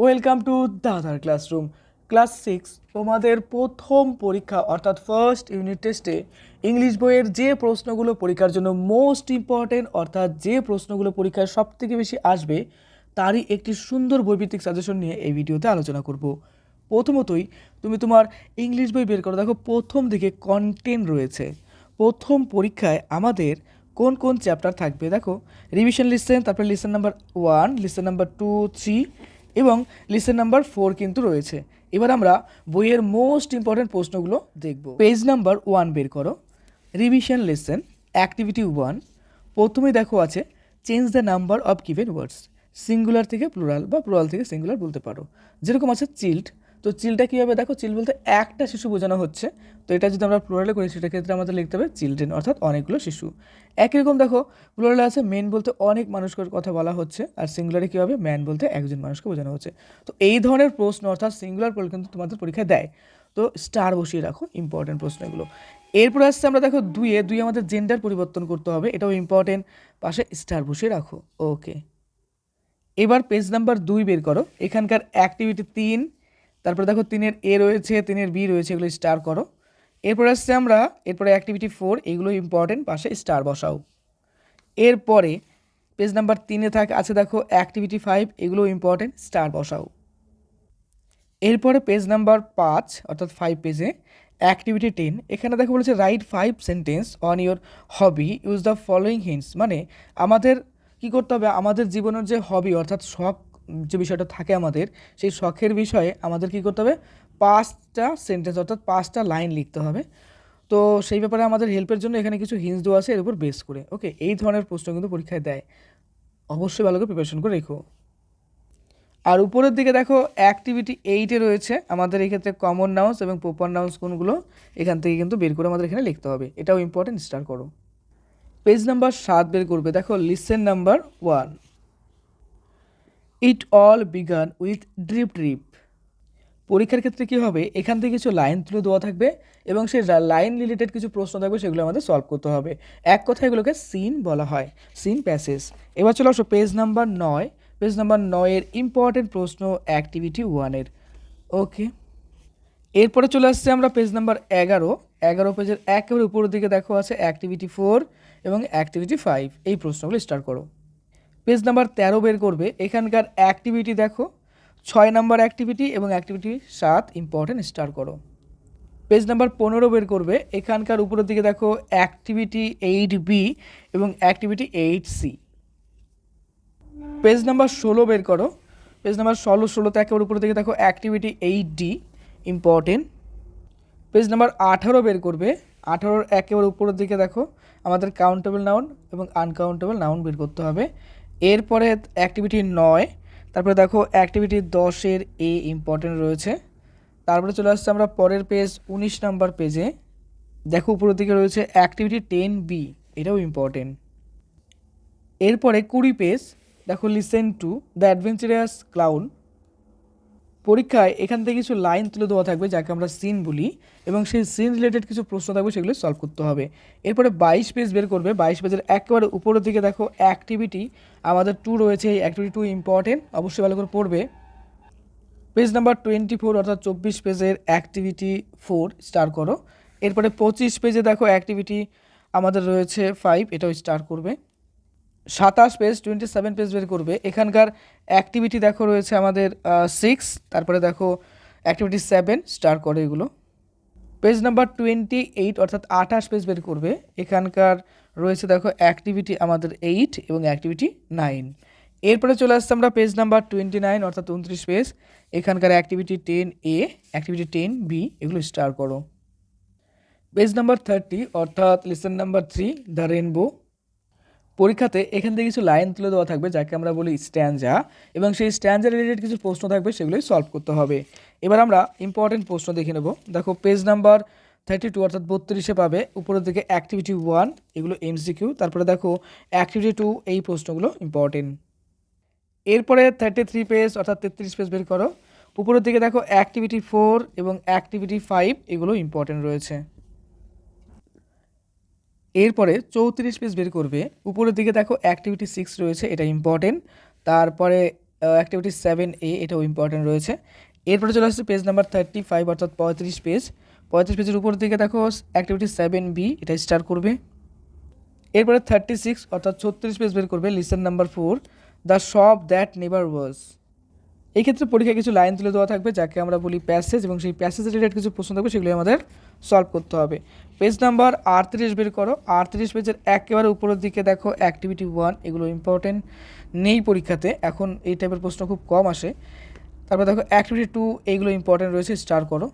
Welcome to দাদার classroom. Class 6 তোমাদের প্রথম পরীক্ষা অর্থাৎ ফার্স্ট ইউনিট টেস্টে ইংলিশ বইয়ের যে প্রশ্নগুলো পরীক্ষার জন্য মোস্ট ইম্পর্টেন্ট অর্থাৎ যে প্রশ্নগুলো পরীক্ষায় সবথেকে বেশি আসবে তারই একটি সুন্দর বৈভিত্তিক সাজেশন নিয়ে এই ভিডিওতে আলোচনা করব। প্রথমতই তুমি তোমার ইংলিশ বই বের করো, দেখো প্রথম দিকে কন্টেন্ট রয়েছে। প্রথম পরীক্ষায় আমাদের কোন কোন চ্যাপ্টার থাকবে দেখো, রিভিশন লিসেন, তারপরে লিসেন নাম্বার 1, লিসেন নাম্বার 2, 3 এবং লিসেন নাম্বার 4 কিন্তু রয়েছে। এবার আমরা বইয়ের মোস্ট ইম্পর্টেন্ট প্রশ্নগুলো দেখব। পেজ নাম্বার 1 বের করো, রিভিশন লিসেন অ্যাক্টিভিটি 1। প্রথমেই দেখো আছে change the number of given words, singular থেকে প্লুরাল বা প্লুরাল থেকে সিঙ্গুলার বলতে পারো। যেরকম আছে চিল্ড, তো চিলটা কী হবে দেখো, চিল বলতে একটা শিশু বোঝানো হচ্ছে, তো এটা যদি আমরা প্লুরালে করি সেটা ক্ষেত্রে আমাদের লিখতে হবে চিলড্রেন অর্থাৎ অনেকগুলো শিশু। একই রকম দেখো প্লুরালে আছে মেন বলতে অনেক মানুষের কথা বলা হচ্ছে, আর সিঙ্গুলারে কী হবে ম্যান বলতে একজন মানুষকে বোঝানো হচ্ছে। তো এই ধরনের প্রশ্ন অর্থাৎ সিঙ্গুলার প্লুরাল কিন্তু তোমাদের পরীক্ষায় দেয়, তো স্টার বসিয়ে রাখো ইম্পর্টেন্ট প্রশ্ন এগুলো। এরপরে আসছে আমরা দেখো দুই আমাদের জেন্ডার পরিবর্তন করতে হবে, এটাও ইম্পর্টেন্ট, পাশে স্টার বসিয়ে রাখো। ওকে, এবার পেজ নাম্বার 2 বের করো, এখানকার অ্যাক্টিভিটি 3, তারপরে দেখো 3-এর এ রয়েছে, 3-এর বি রয়েছে, এগুলো স্টার করো। এরপরে আসছে আমরা এরপরে অ্যাক্টিভিটি 4, এগুলো ইম্পর্টেন্ট, পাশে স্টার বসাও। এরপরে পেজ নাম্বার 3-এ আছে দেখো অ্যাক্টিভিটি 5, এগুলো ইম্পর্টেন্ট, স্টার বসাও। এরপরে পেজ নাম্বার 5 অর্থাৎ 5 পেজে অ্যাক্টিভিটি 10, এখানে দেখো বলেছে right 5 sentence on your hobby, use the following hints. মানে আমাদের কি করতে হবে, আমাদের জীবনের যে হবি অর্থাৎ শখ যে বিষয়টা থাকে আমাদের, সেই শখের বিষয়ে আমাদের কি করতে হবে 5টা সেন্টেন্স অর্থাৎ 5টা লাইন লিখতে হবে। তো সেই ব্যাপারে আমাদের হেল্পের জন্য এখানে কিছু হিন্টস দেওয়া আছে এর উপর বেস করে। ওকে, এই ধরনের প্রশ্ন কিন্তু পরীক্ষায় দেয়, অবশ্যই ভালো করে প্রিপারেশন করে রেখো। আর উপরের দিকে দেখো অ্যাক্টিভিটি 8-এ রয়েছে আমাদের এক্ষেত্রে কমন নাউন্স এবং প্রপার নাউন্স কোনগুলো, এখান থেকে কিন্তু বের করে আমাদের এখানে লিখতে হবে, এটাও ইম্পর্টেন্ট, স্টার করো। পেজ নাম্বার 7 বের করবে, দেখো listen number 1, it all began with drip drip. পরীক্ষার ক্ষেত্রে কী হবে, এখান থেকে কিছু লাইন তুলে দেওয়া থাকবে এবং সেই লাইন রিলেটেড কিছু প্রশ্ন থাকবে, সেগুলো আমাদের সলভ করতে হবে। এক কথায় এগুলোকে সিন বলা হয়, সিন প্যাসেজ। এবার চলে আসো পেজ নাম্বার 9, পেজ নাম্বার 9-এর ইম্পর্টেন্ট প্রশ্ন অ্যাক্টিভিটি 1-এর। ওকে, এরপরে চলে আসছে আমরা পেজ নাম্বার 11 পেজের একেবারে উপরের দিকে দেখো আছে অ্যাক্টিভিটি 4 এবং অ্যাক্টিভিটি 5, এই প্রশ্নগুলো স্টার্ট করো। পেজ নাম্বার 13 বের করবে, এখানকার অ্যাক্টিভিটি দেখো 6 নাম্বার অ্যাক্টিভিটি এবং অ্যাক্টিভিটি 7 ইম্পর্টেন্ট, স্টার করো। পেজ নাম্বার 15 বের করবে, এখানকার উপরের দিকে দেখো অ্যাক্টিভিটি 8B এবং অ্যাক্টিভিটি 8C। পেজ নাম্বার 16 বের করো, পেজ নাম্বার 16তে একেবারে উপরের দিকে দেখো activity 8D important. Page number 18 বের করবে, 18-র একেবারে উপরের দিকে দেখো আমাদের কাউন্টেবল নাউন এবং আনকাউন্টেবল নাউন বের করতে হবে। এরপরে অ্যাক্টিভিটি 9, তারপরে দেখো অ্যাক্টিভিটি 10-এর এ ইম্পর্টেন্ট রয়েছে। তারপরে চলে আসছে আমরা পরের পেজ 19 নাম্বার পেজে, দেখো উপরের দিকে রয়েছে অ্যাক্টিভিটি 10B, এটাও ইম্পর্টেন্ট। এরপরে 20 পেজ দেখো listen to the adventurous clown. পরীক্ষায় এখান থেকে কিছু লাইন তুলে দেওয়া থাকবে যাকে আমরা সিন বলি, এবং সেই সিন রিলেটেড কিছু প্রশ্ন থাকবে, সেগুলো সলভ করতে হবে। এরপরে 22 পেজ বের করবে, 22 পেজের একেবারে উপরের দিকে দেখো অ্যাক্টিভিটি আমাদের 2 রয়েছে, এই অ্যাক্টিভিটি 2 ইম্পর্টেন্ট, অবশ্যই ভালো করে পড়বে। পেজ নাম্বার 24 অর্থাৎ 24 পেজের অ্যাক্টিভিটি 4 স্টার করো। এরপরে 25 পেজে দেখো অ্যাক্টিভিটি আমাদের রয়েছে 5, এটাও স্টার করবে। 27 পেজ 27 পেজ বের করবে, এখানকার অ্যাক্টিভিটি দেখো রয়েছে আমাদের 6, তারপরে দেখো অ্যাক্টিভিটি 7 স্টার করে এগুলো। পেজ নাম্বার 28 অর্থাৎ 28 পেজ বের করবে, এখানকার রয়েছে দেখো অ্যাক্টিভিটি আমাদের 8 এবং অ্যাক্টিভিটি 9। এরপরে চলে আসছে আমরা পেজ নাম্বার 29 অর্থাৎ 29 পেজ, এখানকার অ্যাক্টিভিটি 10A, অ্যাক্টিভিটি 10B, এগুলো স্টার করো। পেজ নাম্বার 30 অর্থাৎ লিসেন নাম্বার 3 দ্য রেনবো। পরীক্ষাতে এখান থেকে কিছু লাইন তুলে দেওয়া থাকবে যাকে আমরা বলি স্ট্যাঞ্জা, এবং সেই স্ট্যাঞ্জা রিলেটেড কিছু প্রশ্ন থাকবে, সেগুলোই সলভ করতে হবে। এবার আমরা ইম্পর্টেন্ট প্রশ্ন দেখে নেব। দেখো পেজ নাম্বার 32 অর্থাৎ 32-এ পাবে উপরের দিকে অ্যাক্টিভিটি 1, এগুলো MCQ, তারপরে দেখো অ্যাক্টিভিটি 2, এই প্রশ্নগুলো ইম্পর্টেন্ট। এরপরে 33 পেজ অর্থাৎ 33 পেজ বের করো, উপরের দিকে দেখো অ্যাক্টিভিটি 4 এবং অ্যাক্টিভিটি 5, এগুলো ইম্পর্টেন্ট রয়েছে। এরপরে 34 পেজ বের করবে, উপরের দিকে দেখো অ্যাক্টিভিটি 6 রয়েছে, এটা ইম্পর্টেন্ট। তারপরে অ্যাক্টিভিটি 7A, এটাও ইম্পর্টেন্ট রয়েছে। এরপরে চলে আসছে পেজ নাম্বার 35 অর্থাৎ 35 পেজের উপর দিকে দেখো অ্যাক্টিভিটি 7B, এটা স্টার্ট করবে। এরপরে 36 অর্থাৎ 36 পেজ বের করবে, listen number 4, the shop that never was. এই ক্ষেত্রে পরীক্ষায় কিছু লাইন তুলে দেওয়া থাকবে যাকে আমরা বলি প্যাসেজ, এবং সেই প্যাসেজ রিলেটেড কিছু প্রশ্ন থাকবে, সেগুলি আমাদের সলভ করতে হবে। পেজ নাম্বার 38 বের করো। 38 পেজের একেবারে উপরের দিকে দেখো অ্যাক্টিভিটি 1, এগুলো ইম্পর্টেন্ট নেই পরীক্ষাতে, এখন এই টাইপের প্রশ্ন খুব কম আসে। তারপর দেখো অ্যাক্টিভিটি 2, এইগুলো ইম্পর্টেন্ট রয়েছে, স্টার করো।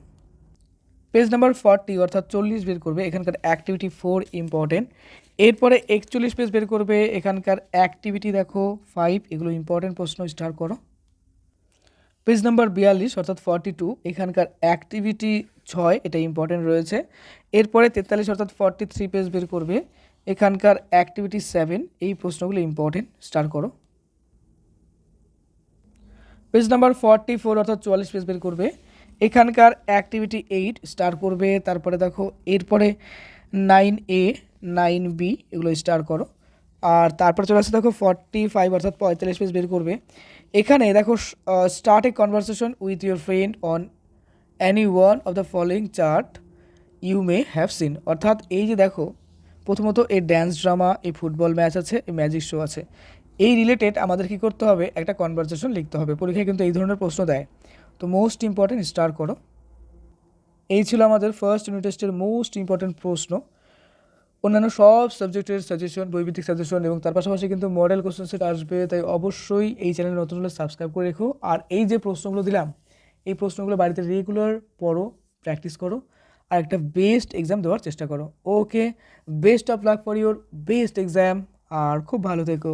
পেজ নাম্বার 40 অর্থাৎ 40 বের করবে, এখানকার অ্যাক্টিভিটি 4 ইম্পর্টেন্ট। এরপরে 41 পেজ বের করবে, এখানকার অ্যাক্টিভিটি দেখো 5, এগুলো ইম্পর্টেন্ট প্রশ্ন, স্টার করো। পেজ নাম্বার 42 অর্থাৎ 42, এখানকার অ্যাক্টিভিটি 6, এটা ইম্পর্টেন্ট রয়েছে। এরপরে 43 অর্থাৎ 43 পেজ বের করবে, এখানকার অ্যাক্টিভিটি 7, এই প্রশ্নগুলো ইম্পর্টেন্ট, স্টার করো। পেজ নাম্বার 44 অর্থাৎ 44 পেজ বের করবে, এখানকার অ্যাক্টিভিটি 8, স্টার করবে। তারপরে দেখো এরপরে 9A 9B, এগুলো স্টার করো। আর তারপরে চলে আসছে দেখো 45 অর্থাৎ 45 পেজ বের করবে, এখানে দেখো start a conversation with your friend on any one of the following chart you may have seen. অর্থাৎ এই যে দেখো প্রথমত এই ড্যান্স ড্রামা, এই ফুটবল ম্যাচ আছে, এই ম্যাজিক শো আছে, এই রিলেটেড আমাদের কী করতে হবে, একটা কনভারসেশন লিখতে হবে। পরীক্ষায় কিন্তু এই ধরনের প্রশ্ন দেয়, তো মোস্ট ইম্পর্টেন্ট, স্টার করো। এই ছিল আমাদের ফার্স্ট ইউনিট টেস্টের মোস্ট ইম্পর্টেন্ট প্রশ্ন। অন্যান্য সব সাবজেক্টের সাজেশন, বৈবিধিক সাজেশন এবং তার পাশাপাশি কিন্তু মডেল কোশ্চেন সেট আসবে, তাই অবশ্যই এই চ্যানেল নতুন হলে সাবস্ক্রাইব করে রেখো। আর এই যে প্রশ্নগুলো দিলাম, এই প্রশ্নগুলো বাড়িতে রেগুলার পড়ো, প্র্যাকটিস করো, আর একটা বেস্ট এক্সাম দেওয়ার চেষ্টা করো। Okay, best of luck for your best exam, আর খুব ভালো থেকো।